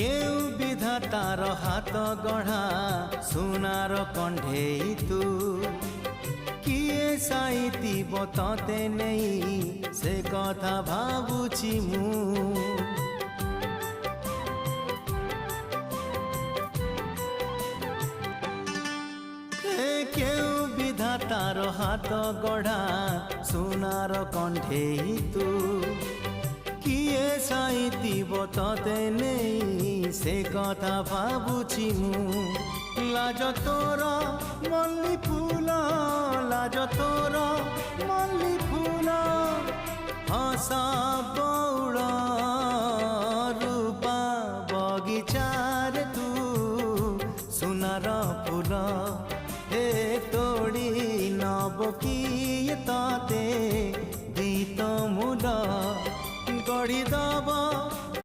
केउ विधातार हाथ गढ़ा सुनार कंढेई तू किए साइती बतते नहीं से कथा भावुची मु केउ विधातार हाथ गढ़ा सुनार कंढेई तू किए साइती बतते नहीं से कथा भावुची मु लाज तोर मल्ली फूल लाज तोर मल्ली फूल हसा बौड़ रूपा बगीचार तू सुनार फूल हे तोड़ी नब किए ताते गीत मूल गढ़ी दब